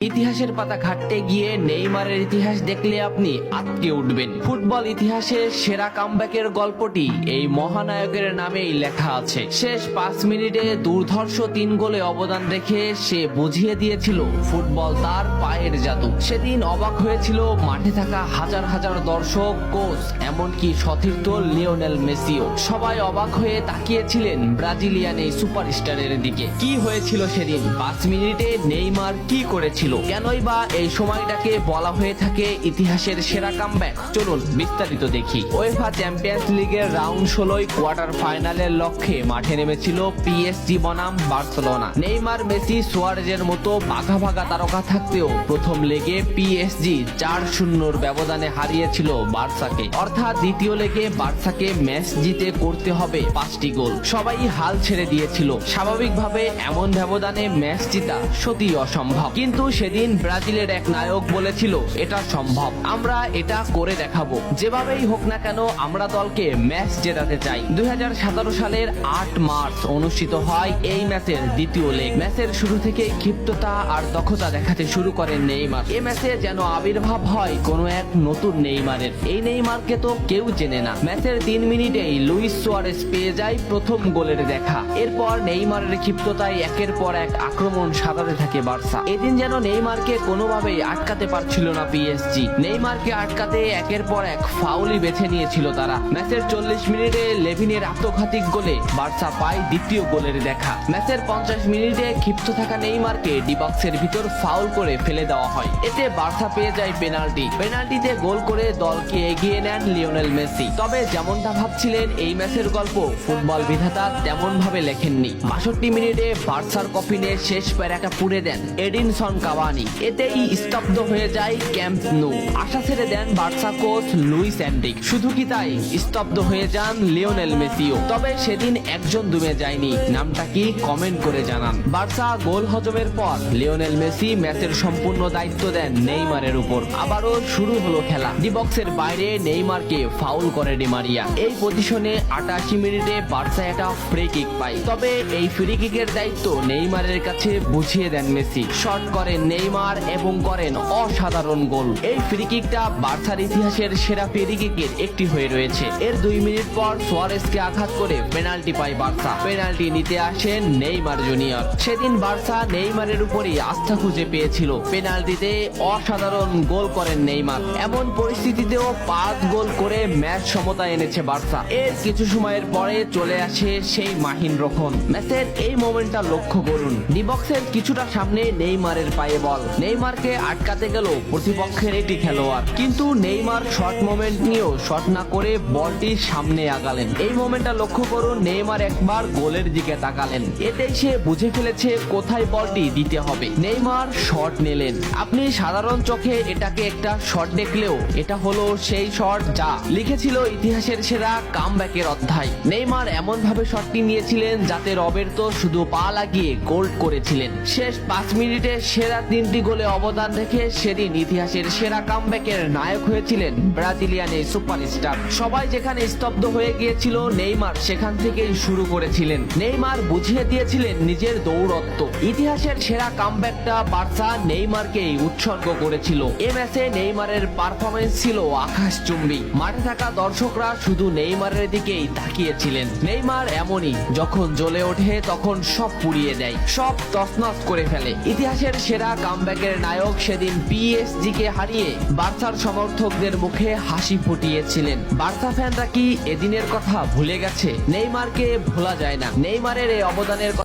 ইতিহাসের পাতা ঘাটতে গিয়ে নেইমারের ইতিহাস দেখলে আপনি আঁতকে উঠবেন। ফুটবল ইতিহাসে সেরা কামব্যাকের গল্পটি এই মহানায়কের নামেই লেখা আছে। শেষ 5 মিনিটে দুর্ধর্ষ 3 গোলে অবদান রেখে সে বুঝিয়ে দিয়েছিল ফুটবল তার পায়ের জাদু। সেদিন অবাক হয়েছিল মাঠে থাকা হাজার হাজার দর্শক, কোচ, এমনকি সতীর্থ লিওনেল মেসিও। সবাই অবাক হয়ে তাকিয়েছিলেন ব্রাজিলিয়ান এই সুপারস্টারের দিকে। কি হয়েছিল সেদিন? 5 মিনিটে নেইমার কি করেছিল? কেনই বা এই সময়টাকে বলা হয়ে থাকে ইতিহাসের সেরা কামব্যাক? চলুন বিস্তারিত দেখি। উয়েফা চ্যাম্পিয়ন্স লিগের রাউন্ড 16 কোয়ার্টার ফাইনালের লক্ষ্যে মাঠে নেমেছিল পিএসজি বনাম বার্সেলোনা। নেইমার, মেসি, সুয়ারেজের মতো ভাগা ভাগা তারকা থাকতেও প্রথম লেগে পিএসজি 4-0 ব্যবধানে হারিয়েছিল বার্সাকে। অর্থাৎ দ্বিতীয় লেগে বার্সাকে ম্যাচ জিতে করতে হবে 5টি গোল। সবাই হাল ছেড়ে দিয়েছিল। স্বাভাবিকভাবে এমন ব্যবধানে ম্যাচ জিতা সত্যিই অসম্ভব, কিন্তু সেদিন ব্রাজিলের এক নায়ক বলেছিল এটা সম্ভব, আমরা এটা করে দেখাবো। যেভাবেই হোক না কেন আমরা দলকে ম্যাচ জেতাতে চাই। 2017 সালের 8 মার্চ অনুষ্ঠিত হয় এই ম্যাচের দ্বিতীয় লেগ। ম্যাচের শুরু থেকে ক্ষিপ্ততা আর দক্ষতা দেখাতে শুরু করেন নেইমার। এই ম্যাচে যেন আবির্ভাব হয় কোনো এক নতুন নেইমারের। এই নেইমারকে তো কেউ চেনে না। ম্যাচের 3 মিনিটেই লুইস সুয়ারেজ পেয়ে যায় প্রথম গোলের দেখা। এরপর নেইমারের ক্ষিপ্ততায় একের পর এক আক্রমণ সাজাতে থাকে বার্সা। এদিন যেন নেইমারকে কোনোভাবেই আটকাতে পারছিল না পিএসজি। নেইমারকে আটকাতে একের পর এক ফাউলই বেছে নিয়েছিল তারা। ম্যাচের 40 মিনিটে লেভিনের আত্মঘাতিক গোলে বার্সা পায় দ্বিতীয় গোলের দেখা। ম্যাচের 50 মিনিটে ক্ষিপ্ত থাকা নেইমারকে ডি বক্সের ভিতর ফাউল করে ফেলে দেওয়া হয়। এতে বার্সা পেয়ে যায় পেনাল্টি। পেনাল্টিতে গোল করে দলকে এগিয়ে নেন লিওনেল মেসি। তবে যেমনটা ভাবছিলেন এই ম্যাচের গল্প ফুটবল বিধাতা তেমন ভাবে লেখেননি। 62 মিনিটে বার্সার কফিনে শেষ প্যারাটা পুড়ে দেন এডিনসন কাভানি। এতেই স্তব্ধ হয়ে যায় ক্যাম্প নু। আশা ছেড়ে দেন বার্সা কোচ লুইস এনরিক। শুধু কি তাই, স্তব্ধ হয়ে যান লিওনেল মেসিও। তবে সেদিন একজন দমে যায়নি। নামটা কি কমেন্ট করে জানান। বার্সা গোল হজমের পর লিওনেল মেসি ম্যাচের সম্পূর্ণ দায়িত্ব দেন নেইমারের উপর। আবারও শুরু হলো খেলা। ডি বক্সের বাইরে নেইমারকে ফাউল করে ডি মারিয়া। এই পজিশনে 88 মিনিটে বার্সা একটা ফ্রি কিক পায়। তবে এই ফ্রি কিকের দায়িত্ব নেইমারের কাছে বুঝিয়ে দেন মেসি। শট করেন নেইমার এবং করেন অসাধারণ গোল। এই ফ্রি কিকটা বার্সার ইতিহাসের সেরা ফ্রি কিকের একটি হয়ে রয়েছে। এর 2 মিনিট পর সুয়ারেজকে আঘাত করে পেনাল্টি পায় বার্সা। পেনাল্টি নিতে আসেন নেইমার জুনিয়র। সেদিন বার্সা নেইমারের উপরই আস্থা খুঁজে পেয়েছিল। পেনাল্টিতে অসাধারণ গোল করেন নেইমার। এমন পরিস্থিতিতেও 5 গোল করে ম্যাচ সমতা এনেছে বার্সা। এর কিছু সময়ের পরে চলে আসে সেই মাহিন রক্ষণ। ম্যাচের এই মোমেন্টটা লক্ষ্য করুন। ডি বক্সের কিছুটা সামনে নেইমারের পায়ে বল। নেইমারকে আটকাতে গেল প্রতিপক্ষের একটি খেলোয়াড়, কিন্তু নেইমার শর্ট মোমেন্ট নিয়েও শট না করে বলটি সামনে আগালেন। এই মোমেন্টটা লক্ষ্য করুন। নেইমার একবার গোলের দিকে তাকালেন। এতেই সে বুঝে ফেলেছে কোথায় বলটি দিতে হবে। নেইমার শট নিলেন। আপনি সাধারণ চোখে এটাকে একটা শট দেখলেও এটা হলো সেই শট যা লিখেছিল ইতিহাসের সেরা কামব্যাকের অধ্যায়। নেইমার এমন ভাবে শটটি নিয়েছিলেন যাতে রবের্তো শুধু পা লাগিয়ে গোল করেছিলেন। শেষ 5 মিনিটে সেরা 3টি গোলে অবদান রেখে সেদিন ইতিহাসের সেরা কামব্যাকের নায়ক হয়েছিলেন ব্রাজিলিয়ান এই সুপারস্টার। সবাই যেখানে স্তব্ধ হয়ে গিয়েছিল নেইমার সেখান থেকেই শুরু করেছিলেন। নেইমার বুঝিয়ে দিয়েছিলেন নিজের দৌড়ত্ব। ইতিহাসের সেরা কামব্যাকটা বার্সা নেইমারকেই উৎসর্গ করেছিল। এ ম্যাচে নেইমারের পারফরমেন্স ছিল আকাশচুম্বী। মাঠে থাকা দর্শকরা শুধু নেইমারের দিকেই তাকিয়েছিলেন। নেইমার এমনই, যখন জ্বলে ওঠে তখন সব পুড়িয়ে দেয়, সব তছনছ করে ফেলে। ইতিহাসের সেরা কামব্যাকের নায়ক সেদিন পিএসজি কে হারিয়ে বার্সার সমর্থকদের মুখে হাসি ফুটিয়েছিলেন। বার্সা ফ্যানরা কি এদিনের কথা ভুলে গেছে? নেইমারকে ভোলা যায় না। নেইমারের এই অবদানের